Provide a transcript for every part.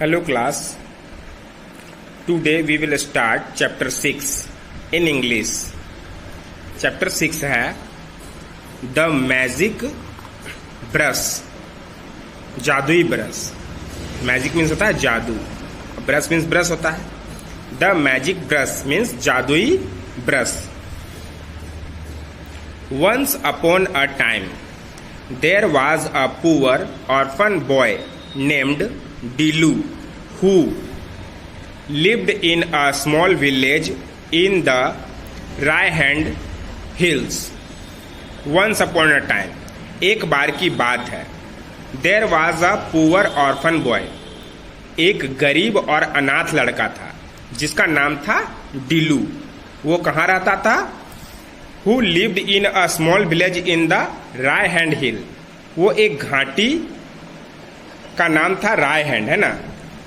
Hello class, today we will start chapter 6 in English. Chapter 6 है The Magic Brush, जादुई brush. Magic means होता है जादू, brush means brush होता है. The Magic Brush मीन्स जादुई brush. Once upon a time, there was a poor orphan boy named Dilu, who lived in a small village in the Raihandh hills. Once upon a time, एक बार की बात है. There was a poor orphan boy, एक गरीब और अनाथ लड़का था जिसका नाम था डिलू. वो कहाँ रहता था? Who lived in a small village in the Raihandh hill. वो एक घाटी का नाम था रायहैंड, है ना.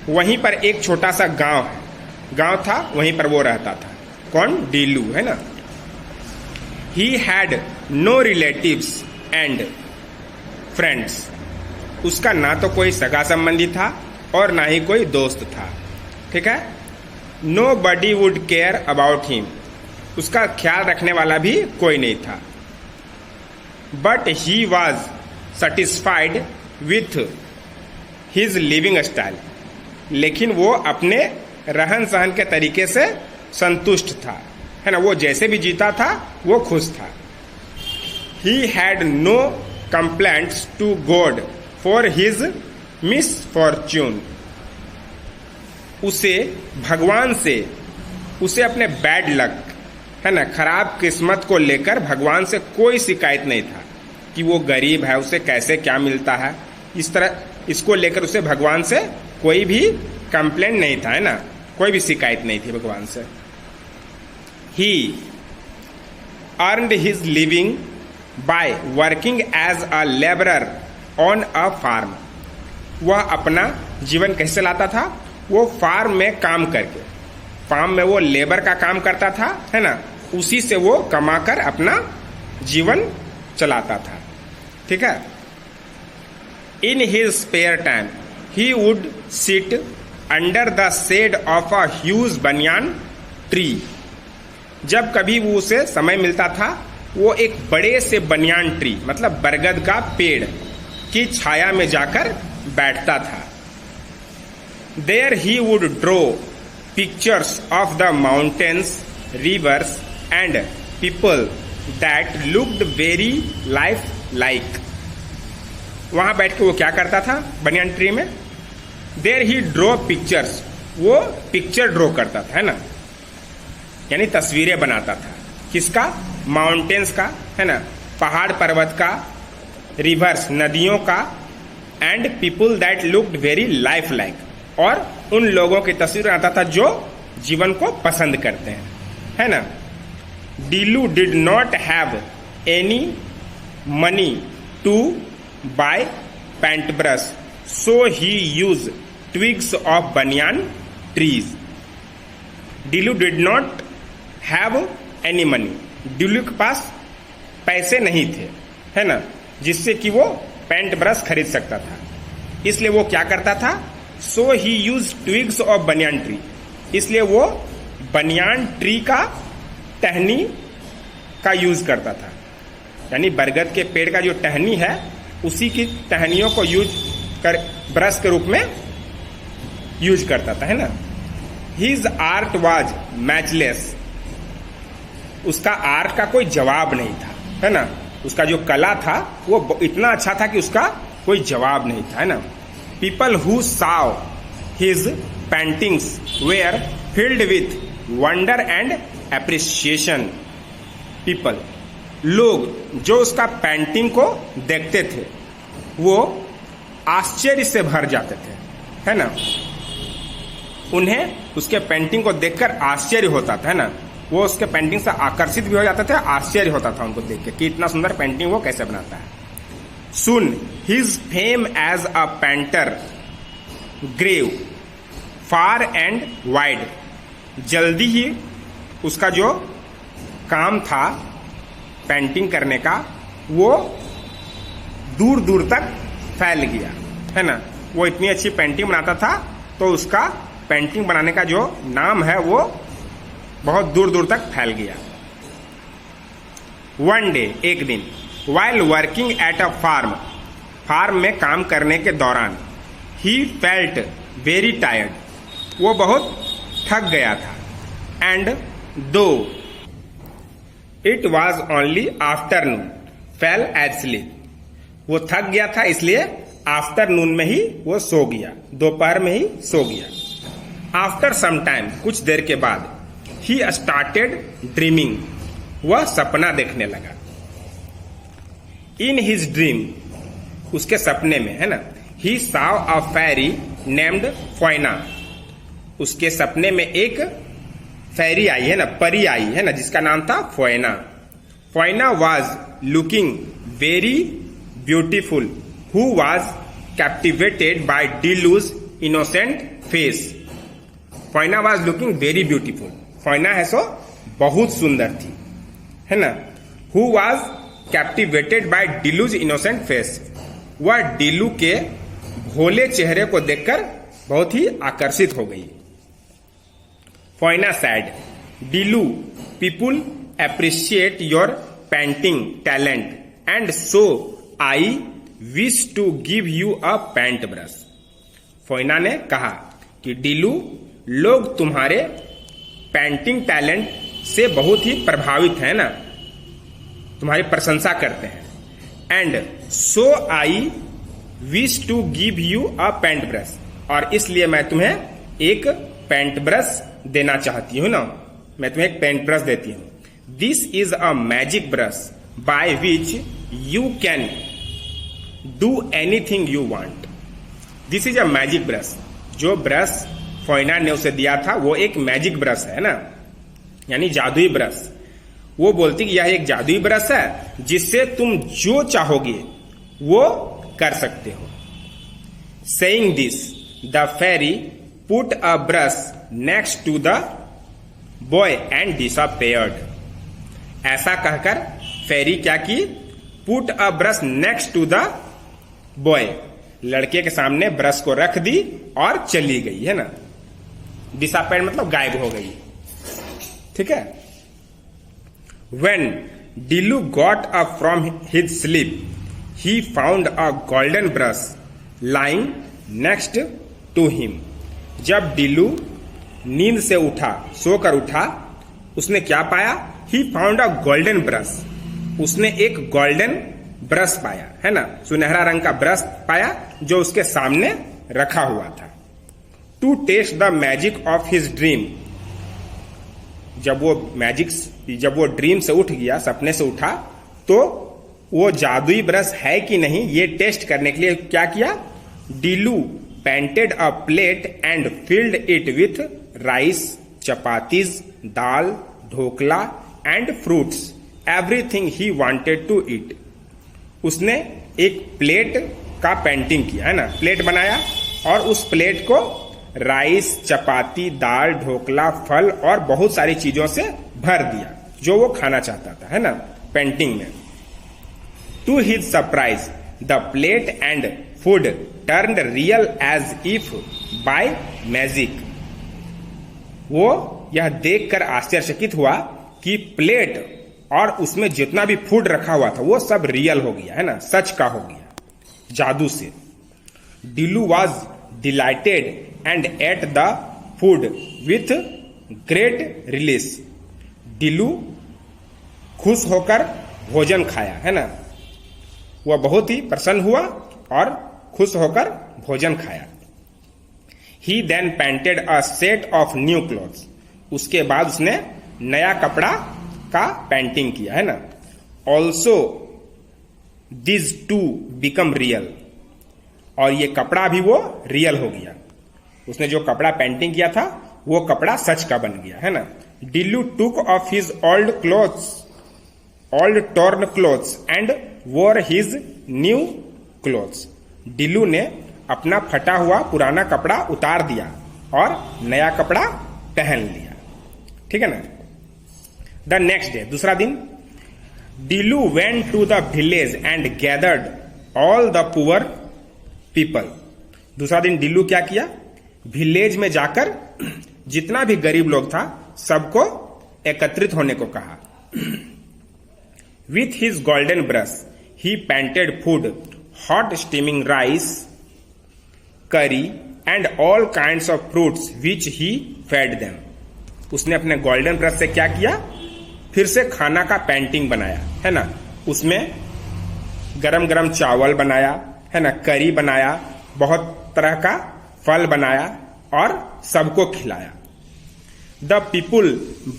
वहीं पर एक छोटा सा गांव था, वहीं पर वो रहता था. कौन? डीलू, है ना. He had no relatives and friends. उसका ना तो कोई सगा संबंधी था और ना ही कोई दोस्त था. ठीक है. Nobody would care about him. उसका ख्याल रखने वाला भी कोई नहीं था. But he was satisfied with his living style. लेकिन वो अपने रहन सहन के तरीके से संतुष्ट था, है ना. वो जैसे भी जीता था वो खुश था. He had no complaints to God for his misfortune. उसे भगवान से उसे अपने बैड लक, है ना, खराब किस्मत को लेकर भगवान से कोई शिकायत नहीं था कि वो गरीब है, उसे कैसे क्या मिलता है. इस तरह इसको लेकर उसे भगवान से कोई भी कंप्लेंट नहीं था, है ना. कोई भी शिकायत नहीं थी भगवान से. He earned his living by working as a laborer on a farm. वह अपना जीवन कैसे लाता था? वो फार्म में काम करके, फार्म में वो लेबर का काम करता था, है ना. उसी से वो कमाकर अपना जीवन चलाता था. ठीक है. In his spare time, he would sit under the shade of a huge banyan tree. जब कभी वो उसे समय मिलता था, वो एक बड़े से बनियान ट्री मतलब बरगद का पेड़ की छाया में जाकर बैठता था. There he would draw pictures of the mountains, rivers and people that looked very lifelike. वहां बैठ के वो क्या करता था बनियान ट्री में? There he draw pictures. वो पिक्चर ड्रॉ करता था, है ना, यानी तस्वीरें बनाता था. किसका? माउंटेन्स का, है ना, पहाड़ पर्वत का, रिवर्स नदियों का, and people that looked very life like. और उन लोगों की तस्वीर बनाता था जो जीवन को पसंद करते हैं, है ना. Dilu did not have any money to by paint brush, so he used twigs of banyan trees. Dilu did not have any money. Dilu के पास पैसे नहीं थे, है ना, जिससे कि वो पेंट ब्रश खरीद सकता था. इसलिए वो क्या करता था? So he used twigs of banyan tree. इसलिए वो बनियान ट्री का टहनी का यूज करता था, यानी बरगद के पेड़ का जो टहनी है उसी की टहनियों को यूज कर ब्रश के रूप में यूज करता था, है ना. His art was matchless. उसका आर्ट का कोई जवाब नहीं था, है ना. उसका जो कला था वो इतना अच्छा था कि उसका कोई जवाब नहीं था, है ना. People who saw his paintings were filled with wonder and appreciation. People, लोग जो उसका पेंटिंग को देखते थे वो आश्चर्य से भर जाते थे, है ना. उन्हें उसके पेंटिंग को देखकर आश्चर्य होता था, है ना. वो उसके पेंटिंग से आकर्षित भी हो जाते थे, आश्चर्य होता था उनको देख के कि इतना सुंदर पेंटिंग वो कैसे बनाता है. Soon his fame as a painter grew far and wide. जल्दी ही उसका जो काम था पेंटिंग करने का वो दूर दूर तक फैल गया, है ना. वो इतनी अच्छी पेंटिंग बनाता था तो उसका पेंटिंग बनाने का जो नाम है वो बहुत दूर दूर तक फैल गया। वन डे, एक दिन, while working at a farm में काम करने के दौरान, he felt very tired, वो बहुत थक गया था, and though it was only afternoon, fell asleep, वो थक गया था इसलिए आफ्टरनून में ही वो सो गया, दोपहर में ही सो गया। आफ्टर सम टाइम, कुछ देर के बाद, he started dreaming, वह सपना देखने लगा। इन हिज ड्रीम, उसके सपने में, है ना, ही saw a fairy named फोइना, उसके सपने में एक फेरी आई है ना, परी आई है ना, जिसका नाम था Fiona. Fiona was looking very beautiful, who was captivated by Dilu's innocent face. Fiona was looking very beautiful, Fiona है सो बहुत सुंदर थी, है ना। Who was captivated by Dilu's innocent face, वह डीलू के भोले चेहरे को देखकर बहुत ही आकर्षित हो गई। Fiona said, Dilu, people appreciate your painting talent and so I wish to give you a paint brush. Fiona ने कहा कि डीलू, लोग तुम्हारे पेंटिंग टैलेंट से बहुत ही प्रभावित है ना, तुम्हारी प्रशंसा करते हैं। And so I wish to give you a paint brush, और इसलिए मैं तुम्हें एक पेंट ब्रश देना चाहती हूं ना, मैं तुम्हें एक पेंट ब्रश देती हूं। This is a magic brush by which you can do anything you want. This is a magic brush, जो ब्रश फोइना ने उसे दिया था वो एक मैजिक ब्रश है ना, यानी जादुई ब्रश। वो बोलती कि यह एक जादुई ब्रश है जिससे तुम जो चाहोगे वो कर सकते हो। Saying this, the fairy put a brush next to the boy and disappeared. ऐसा कहकर फेरी क्या की, put a brush next to the boy, लड़के के सामने ब्रश को रख दी और चली गई, है ना। डिसअपियर्ड मतलब गायब हो गई, ठीक है। When Dilu got up from his sleep, he found a golden brush lying next to him. जब डिलू नींद से उठा, सोकर उठा, उसने क्या पाया? He found a golden brush. उसने एक गोल्डन ब्रश पाया, है ना, सुनहरा रंग का ब्रश पाया जो उसके सामने रखा हुआ था। To taste the magic of his dream. जब वो ड्रीम से उठ गया, सपने से उठा, तो वो जादुई ब्रश है कि नहीं ये टेस्ट करने के लिए क्या किया? Dilu painted a plate and filled it with rice, chapatis, dal, dhokla and fruits, everything he wanted to eat. उसने एक प्लेट का पेंटिंग किया, है ना, प्लेट बनाया और उस प्लेट को राइस, चपाती, दाल, ढोकला, फल और बहुत सारी चीजों से भर दिया जो वो खाना चाहता था, है ना, पेंटिंग में। To his surprise the plate and food turned real as if by magic. वो यह देखकर आश्चर्यचकित हुआ कि प्लेट और उसमें जितना भी फूड रखा हुआ था वो सब रियल हो गया, है ना, सच का हो गया जादू से। Dilu was delighted and ate the food with great relish. Dilu खुश होकर भोजन खाया, है ना, वह बहुत ही प्रसन्न हुआ और खुश होकर भोजन खाया। He then painted a set of new clothes. उसके बाद उसने नया कपड़ा का पेंटिंग किया, है ना। Also this to become real, और ये कपड़ा भी वो रियल हो गया। उसने जो कपड़ा पेंटिंग किया था वो कपड़ा सच का बन गया, है ना। Dillu took off his old clothes, old torn clothes and wore his new clothes. Dillu ने अपना फटा हुआ पुराना कपड़ा उतार दिया और नया कपड़ा पहन लिया, ठीक है ना। द नेक्स्ट डे, दूसरा दिन, Dillu went to the village and gathered all the poor people. दूसरा दिन डिल्लू क्या किया? विलेज में जाकर जितना भी गरीब लोग था सबको एकत्रित होने को कहा। With his golden brush he painted food, hot steaming rice, curry and all kinds of fruits which he fed them. उसने अपने गोल्डन ब्रश से क्या किया, फिर से खाना का पेंटिंग बनाया, है ना। उसमें गरम गरम चावल बनाया, है ना, करी बनाया, बहुत तरह का फल बनाया और सबको खिलाया। The people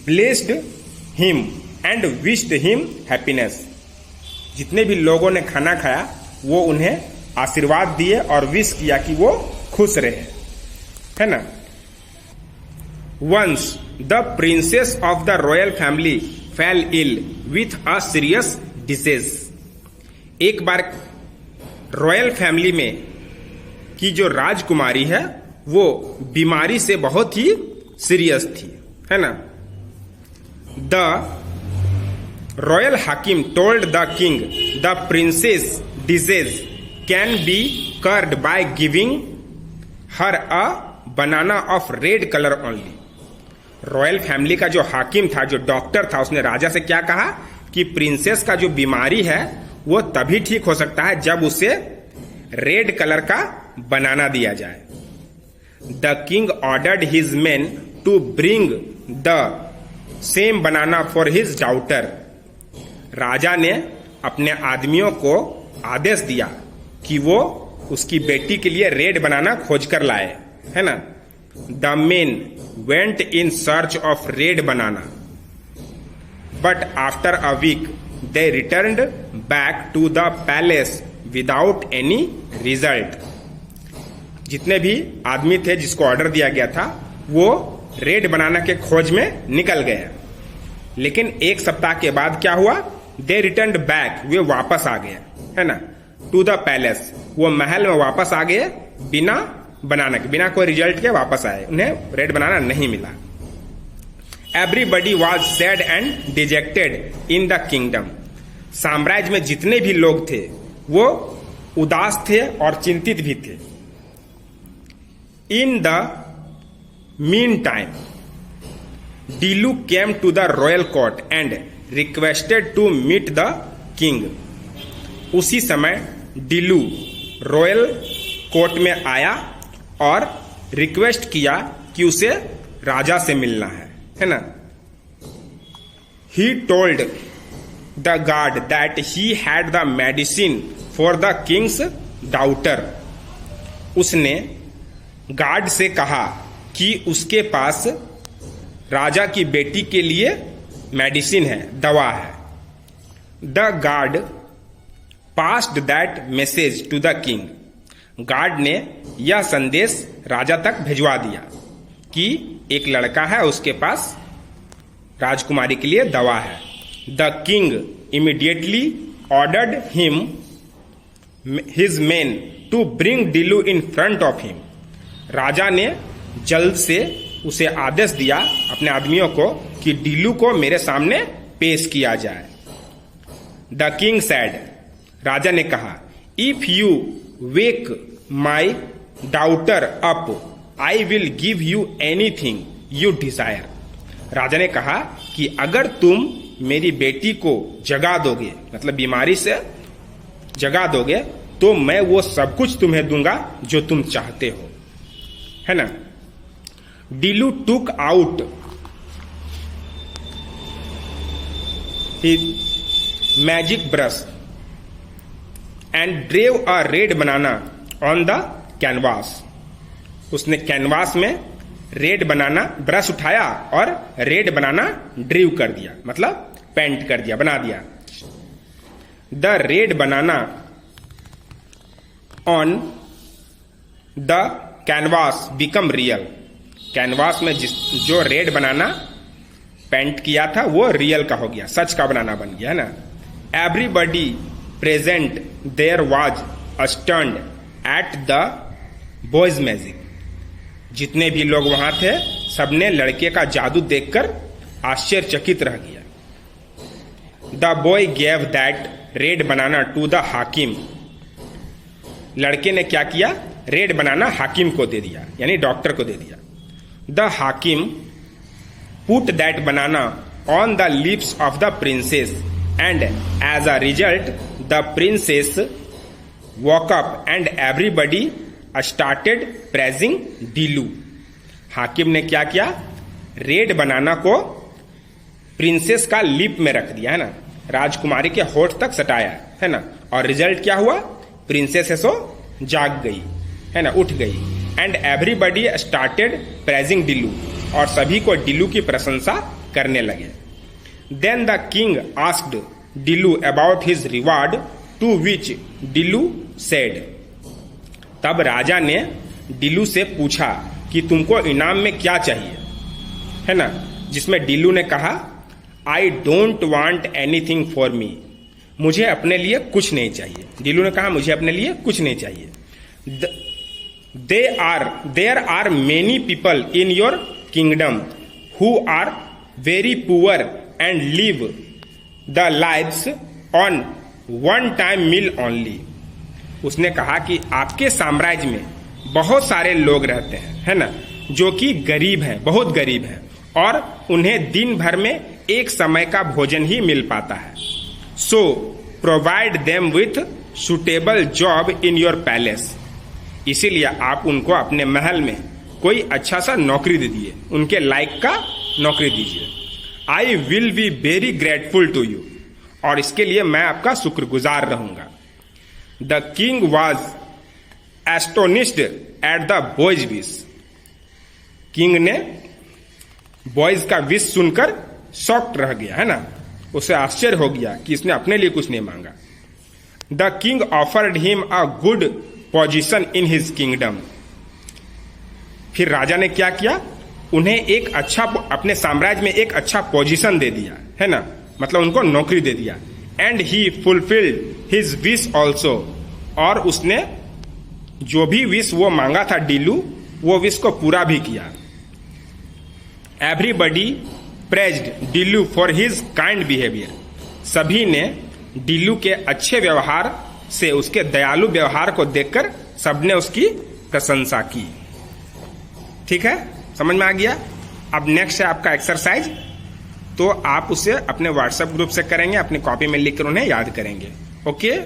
blessed him and wished him happiness. जितने भी लोगों ने खाना खाया वो उन्हें आशीर्वाद दिए और विश किया कि वो खुश रहे, है ना। Once the princess of the royal family fell ill with a serious disease. एक बार रॉयल फैमिली में की जो राजकुमारी है वो बीमारी से बहुत ही सीरियस थी, है ना। द रॉयल हाकिम told the king the princess disease can be cured by giving her a banana of red colour only. Royal family का जो हाकिम था, जो डॉक्टर था, उसने राजा से क्या कहा कि प्रिंसेस का जो बीमारी है वो तभी ठीक हो सकता है जब उसे रेड कलर का बनाना दिया जाए। The king ordered his men to bring the same banana for his daughter. राजा ने अपने आदमियों को आदेश दिया कि वो उसकी बेटी के लिए रेड बनाना खोज कर लाए, है ना। The men went in search of red banana but after a week they returned back to the palace without any result. जितने भी आदमी थे जिसको ऑर्डर दिया गया था वो रेड बनाना के खोज में निकल गए, लेकिन एक सप्ताह के बाद क्या हुआ, दे रिटर्न्ड बैक, वे वापस आ गए, है ना, टू द पैलेस, वो महल में वापस आ गए बिना बनाना के, बिना कोई रिजल्ट के वापस आए, उन्हें रेड बनाना नहीं मिला। Everybody was sad and dejected in the kingdom. साम्राज्य में जितने भी लोग थे वो उदास थे और चिंतित भी थे। In the mean time Dilu came to the royal court and requested to meet the king. उसी समय डीलू रॉयल कोर्ट में आया और रिक्वेस्ट किया कि उसे राजा से मिलना है ना। He told the guard that he had the medicine for the Kings daughter. उसने गार्ड से कहा कि उसके पास राजा की बेटी के लिए मेडिसिन है, दवा है। The guard passed that message to the king. Guard ने यह संदेश राजा तक भिजवा दिया कि एक लड़का है, उसके पास राजकुमारी के लिए दवा है। The king immediately ordered him his men to bring Dilu in front of him. राजा ने जल्द से उसे आदेश दिया अपने आदमियों को कि डीलू को मेरे सामने पेश किया जाए। द किंग सैड, राजा ने कहा, if you wake my daughter up I will give you anything you desire. राजा ने कहा कि अगर तुम मेरी बेटी को जगा दोगे, मतलब बीमारी से जगा दोगे, तो मैं वो सब कुछ तुम्हें दूंगा जो तुम चाहते हो, है ना। Dilu took out his magic brush and drew a red banana on the canvas. उसने कैनवास में रेड बनाना ब्रश उठाया और रेड बनाना ड्रीव कर दिया, मतलब पेंट कर दिया, बना दिया। The red banana on the canvas become real. Canvas में जो रेड बनाना पेंट किया था वो रियल का हो गया, सच का बनाना बन गया, है ना। Everybody present there was astonished at the boy's magic. जितने भी लोग वहां थे सबने लड़के का जादू देखकर आश्चर्यचकित रह गया। The boy gave that red banana to the हाकिम। लड़के ने क्या किया, रेड बनाना हाकिम को दे दिया, यानी डॉक्टर को दे दिया। The hakim put that banana on the lips of the princess and as a result the princess woke up and everybody started praising Dilu. हाकिम ने क्या किया, रेड बनाना को प्रिंसेस का लिप में रख दिया, है ना, राजकुमारी के होठ तक सटाया, है ना, और रिजल्ट क्या हुआ, प्रिंसेस है सो जाग गई, है ना, उठ गई। And everybody started praising Dilu, और सभी को डीलू की प्रशंसा करने लगे। Then the king asked Dilu about his reward to which Dilu said. तब राजा ने डीलू से पूछा कि तुमको इनाम में क्या चाहिए, है ना, जिसमें डीलू ने कहा I don't want anything for me, मुझे अपने लिए कुछ नहीं चाहिए। डीलू ने कहा मुझे अपने लिए कुछ नहीं चाहिए। There are many people in your kingdom who are very poor and live the lives on one time meal only. उसने कहा कि आपके साम्राज्य में बहुत सारे लोग रहते हैं, है ना, जो कि गरीब हैं, बहुत गरीब हैं, और उन्हें दिन भर में एक समय का भोजन ही मिल पाता है। So provide them with suitable job in your palace, इसीलिए आप उनको अपने महल में कोई अच्छा सा नौकरी दे दिए, उनके लायक का नौकरी दीजिए। I will be very grateful to you, और इसके लिए मैं आपका शुक्रगुजार रहूंगा। The king was astonished at the boy's wish, king ने बॉयज का विश सुनकर शॉक्ड रह गया, है ना, उसे आश्चर्य हो गया कि इसने अपने लिए कुछ नहीं मांगा। The king offered him a good position in his kingdom, फिर राजा ने क्या किया, उन्हें एक अच्छा, अपने साम्राज्य में एक अच्छा पोजीशन दे दिया, है ना, मतलब उनको नौकरी दे दिया। And he fulfilled his wish also, और उसने जो भी विश वो मांगा था डीलू, वो विश को पूरा भी किया। Everybody praised Dilu for his kind behaviour, सभी ने डीलू के अच्छे व्यवहार से, उसके दयालु व्यवहार को देखकर सबने उसकी प्रशंसा की। ठीक है, समझ में आ गया। अब नेक्स्ट है आपका एक्सरसाइज, तो आप उसे अपने व्हाट्सएप ग्रुप से करेंगे, अपनी कॉपी में लिखकर उन्हें याद करेंगे। ओके।